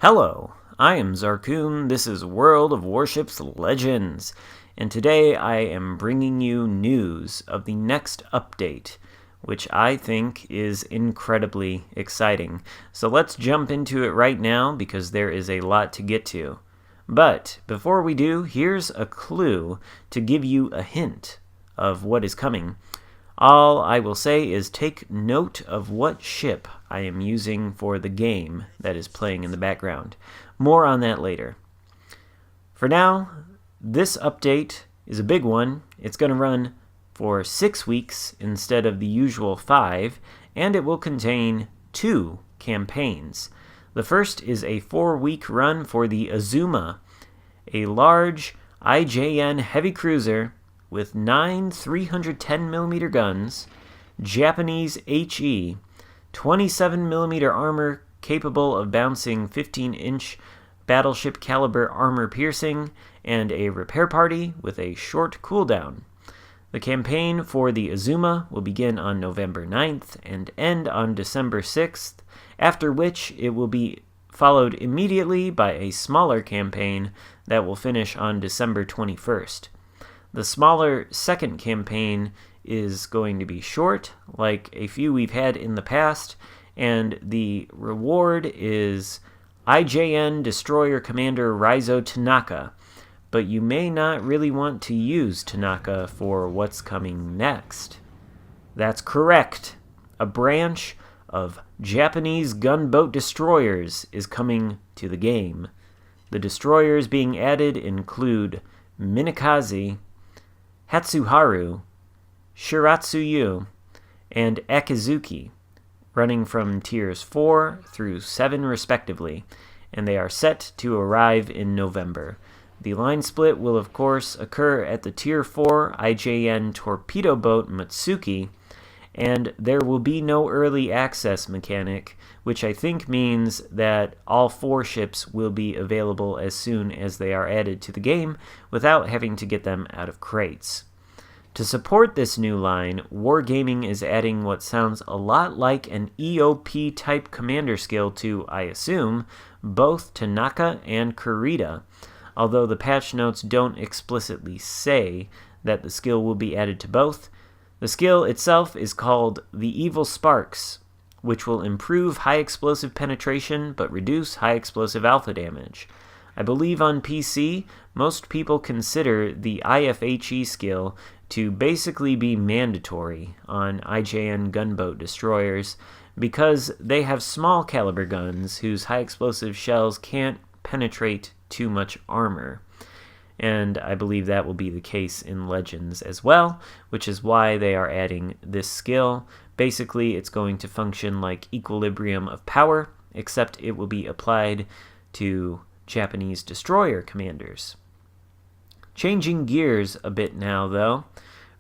Hello, I am Xarkun. This is World of Warships Legends, and today I am bringing you news of the next update, which I think is incredibly exciting. So let's jump into it right now because there is a lot to get to. But before we do, here's a clue to give you a hint of what is coming. All I will say is take note of what ship I am using for the game that is playing in the background. More on that later. For now, this update is a big one. It's going to run for 6 weeks instead of the usual 5, and it will contain 2 campaigns. The first is a 4-week run for the Azuma, a large IJN heavy cruiser with 9 310mm guns, Japanese HE, 27mm armor capable of bouncing 15-inch battleship caliber armor piercing, and a repair party with a short cooldown. The campaign for the Azuma will begin on November 9th and end on December 6th, after which it will be followed immediately by a smaller campaign that will finish on December 21st. The smaller second campaign is going to be short, like a few we've had in the past, and the reward is IJN Destroyer Commander Raizo Tanaka, but you may not really want to use Tanaka for what's coming next. That's correct. A branch of Japanese Gunboat Destroyers is coming to the game. The destroyers being added include Shimakaze, Hatsuharu, Shiratsuyu, and Akizuki, running from tiers 4 through 7 respectively, and they are set to arrive in November. The line split will of course occur at the tier 4 IJN torpedo boat Matsuki, and there will be no early access mechanic, which I think means that all 4 ships will be available as soon as they are added to the game without having to get them out of crates. To support this new line, Wargaming is adding what sounds a lot like an EOP-type commander skill to, I assume, both Tanaka and Kurita, although the patch notes don't explicitly say that the skill will be added to both. The skill itself is called the Evil Sparks, which will improve high explosive penetration but reduce high explosive alpha damage. I believe on PC, most people consider the IFHE skill to basically be mandatory on IJN Gunboat Destroyers because they have small caliber guns whose high explosive shells can't penetrate too much armor. And I believe that will be the case in Legends as well, which is why they are adding this skill. Basically, it's going to function like Equilibrium of Power, except it will be applied to Japanese destroyer commanders. Changing gears a bit now, though,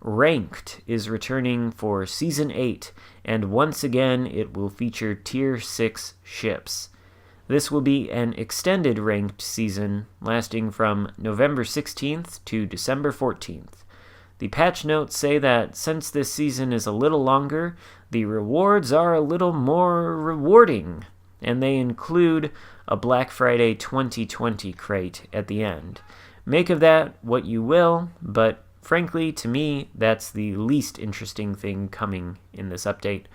Ranked is returning for Season 8, and once again it will feature Tier 6 ships. This will be an extended Ranked season lasting from November 16th to December 14th. The patch notes say that since this season is a little longer, the rewards are a little more rewarding, and they include a Black Friday 2020 crate at the end. Make of that what you will, but frankly, to me, that's the least interesting thing coming in this update.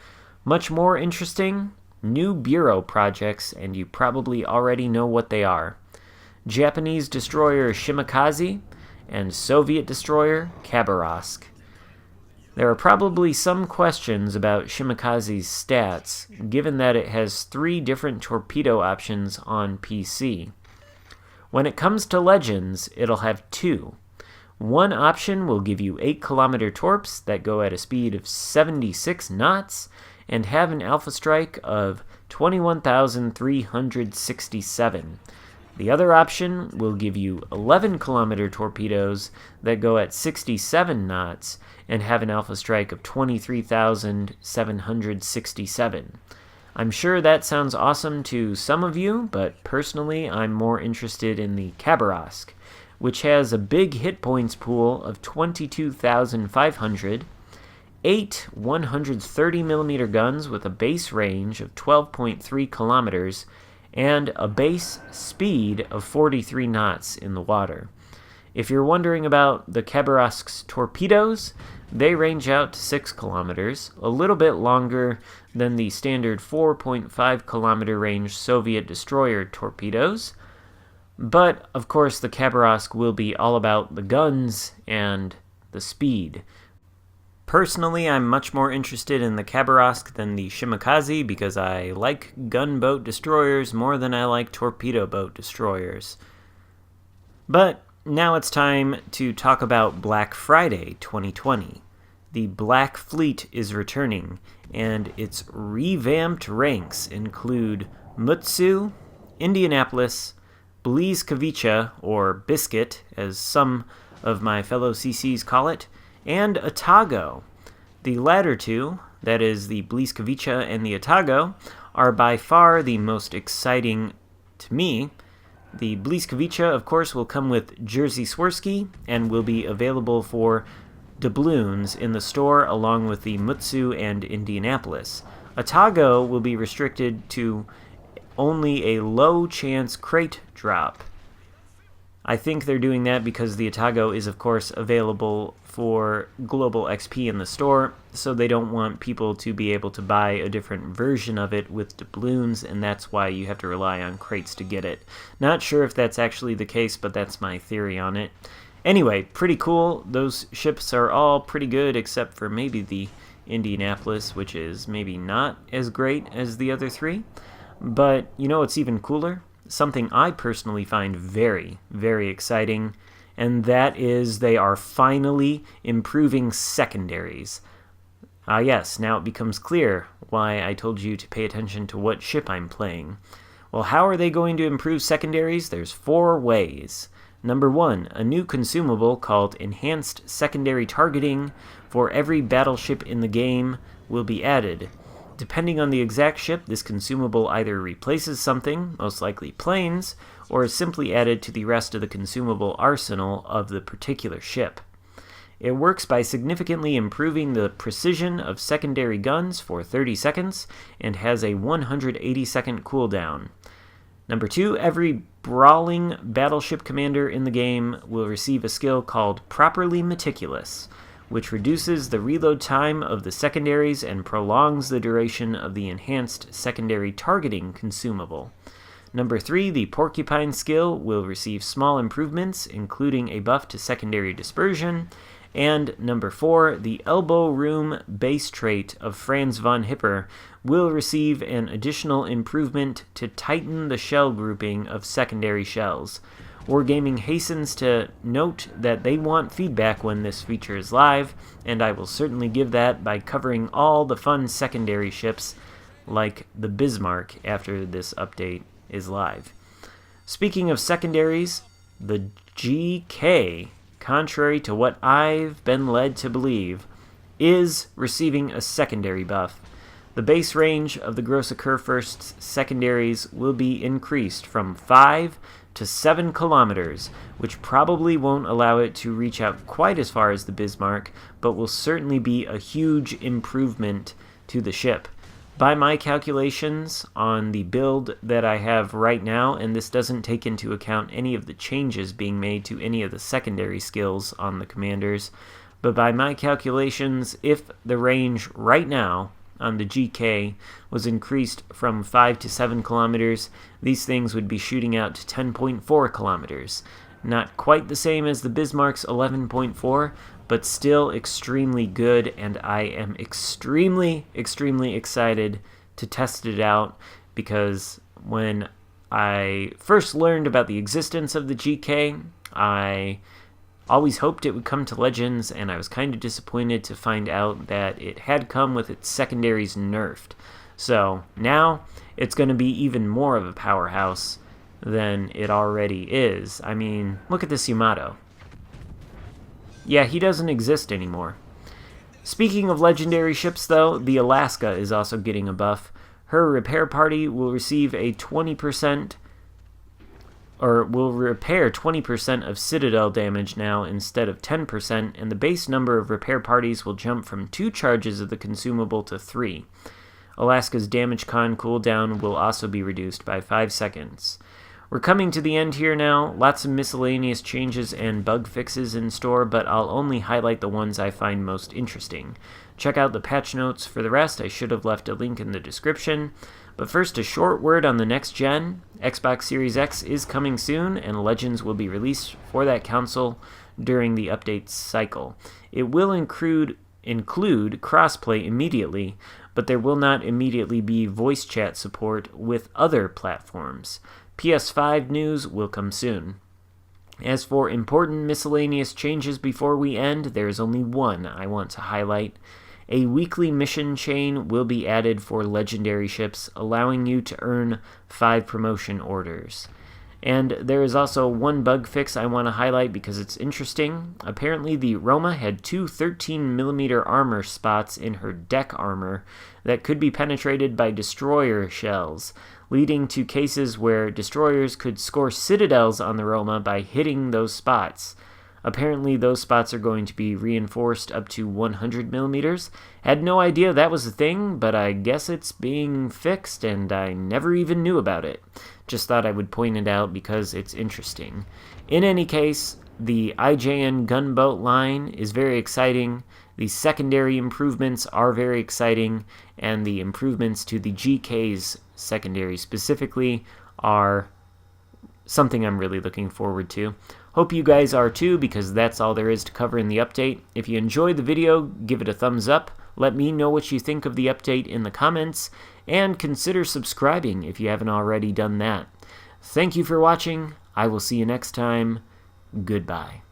Much more interesting, new bureau projects, and you probably already know what they are. Japanese destroyer Shimakaze and Soviet destroyer Khabarovsk. There are probably some questions about Shimakaze's stats, given that it has 3 different torpedo options on PC. When it comes to Legends, it'll have 2. One option will give you 8-kilometer torps that go at a speed of 76 knots and have an alpha strike of 21,367. The other option will give you 11-kilometer torpedoes that go at 67 knots and have an alpha strike of 23,767. I'm sure that sounds awesome to some of you, but personally I'm more interested in the Khabarovsk, which has a big hit points pool of 22,500, 8 130mm guns with a base range of 12.3 kilometers, and a base speed of 43 knots in the water. If you're wondering about the Khabarovsk's torpedoes, they range out to 6 kilometers, a little bit longer than the standard 4.5 kilometer range Soviet destroyer torpedoes. But, of course, the Khabarovsk will be all about the guns and the speed. Personally, I'm much more interested in the Khabarovsk than the Shimakaze because I like gunboat destroyers more than I like torpedo boat destroyers. But now it's time to talk about Black Friday 2020. The Black Fleet is returning, and its revamped ranks include Mutsu, Indianapolis, Bliskovica, or Biscuit, as some of my fellow CCs call it, and Atago. The latter two, that is the Bliskovica and the Atago, are by far the most exciting to me. The Bliskovica, of course, will come with Jerzy Swirsky and will be available for doubloons in the store along with the Mutsu and Indianapolis. Atago will be restricted to only a low-chance crate drop. I think they're doing that because the Atago is, of course, available for global XP in the store, so they don't want people to be able to buy a different version of it with doubloons, and that's why you have to rely on crates to get it. Not sure if that's actually the case, but that's my theory on it. Anyway, pretty cool. Those ships are all pretty good, except for maybe the Indianapolis, which is maybe not as great as the other three. But you know what's even cooler? Something I personally find very, very exciting, and that is they are finally improving secondaries. Yes, now it becomes clear why I told you to pay attention to what ship I'm playing. Well, how are they going to improve secondaries? There's 4 ways. Number 1, a new consumable called Enhanced Secondary Targeting for every battleship in the game will be added. Depending on the exact ship, this consumable either replaces something, most likely planes, or is simply added to the rest of the consumable arsenal of the particular ship. It works by significantly improving the precision of secondary guns for 30 seconds and has a 180-second cooldown. Number 2, every brawling battleship commander in the game will receive a skill called Properly Meticulous, which reduces the reload time of the secondaries and prolongs the duration of the enhanced secondary targeting consumable. Number 3, the Porcupine skill will receive small improvements, including a buff to secondary dispersion. And number 4, the Elbow Room base trait of Franz von Hipper will receive an additional improvement to tighten the shell grouping of secondary shells. Wargaming hastens to note that they want feedback when this feature is live, and I will certainly give that by covering all the fun secondary ships like the Bismarck after this update is live. Speaking of secondaries, the GK, contrary to what I've been led to believe, is receiving a secondary buff. The base range of the Grosse Kurfürst's secondaries will be increased from 5 to 7 kilometers, which probably won't allow it to reach out quite as far as the Bismarck, but will certainly be a huge improvement to the ship. By my calculations on the build that I have right now, and this doesn't take into account any of the changes being made to any of the secondary skills on the commanders, but by my calculations, if the range right now on the GK was increased from 5 to 7 kilometers, these things would be shooting out to 10.4 kilometers. Not quite the same as the Bismarck's 11.4, but still extremely good, and I am extremely, extremely excited to test it out, because when I first learned about the existence of the GK, I always hoped it would come to Legends, and I was kind of disappointed to find out that it had come with its secondaries nerfed. So now it's going to be even more of a powerhouse than it already is. I mean, look at this Yamato. Yeah, he doesn't exist anymore. Speaking of legendary ships, though, the Alaska is also getting a buff. Her repair party will receive a 20%, or will repair 20% of Citadel damage now instead of 10%, and the base number of repair parties will jump from 2 charges of the consumable to 3. Alaska's damage con cooldown will also be reduced by 5 seconds. We're coming to the end here now. Lots of miscellaneous changes and bug fixes in store, but I'll only highlight the ones I find most interesting. Check out the patch notes for the rest. I should have left a link in the description. But first, a short word on the next gen. Xbox Series X is coming soon, and Legends will be released for that console during the update cycle. It will include crossplay immediately, but there will not immediately be voice chat support with other platforms. PS5 news will come soon. As for important miscellaneous changes before we end, there is only one I want to highlight. A weekly mission chain will be added for legendary ships, allowing you to earn 5 promotion orders. And there is also one bug fix I want to highlight because it's interesting. Apparently the Roma had 2 13mm armor spots in her deck armor that could be penetrated by destroyer shells, leading to cases where destroyers could score citadels on the Roma by hitting those spots. Apparently those spots are going to be reinforced up to 100mm. Had no idea that was a thing, but I guess it's being fixed and I never even knew about it. Just thought I would point it out because it's interesting. In any case, the IJN gunboat line is very exciting. The secondary improvements are very exciting, and the improvements to the GK's secondary specifically are something I'm really looking forward to. Hope you guys are too, because that's all there is to cover in the update. If you enjoyed the video, give it a thumbs up. Let me know what you think of the update in the comments, and consider subscribing if you haven't already done that. Thank you for watching. I will see you next time. Goodbye.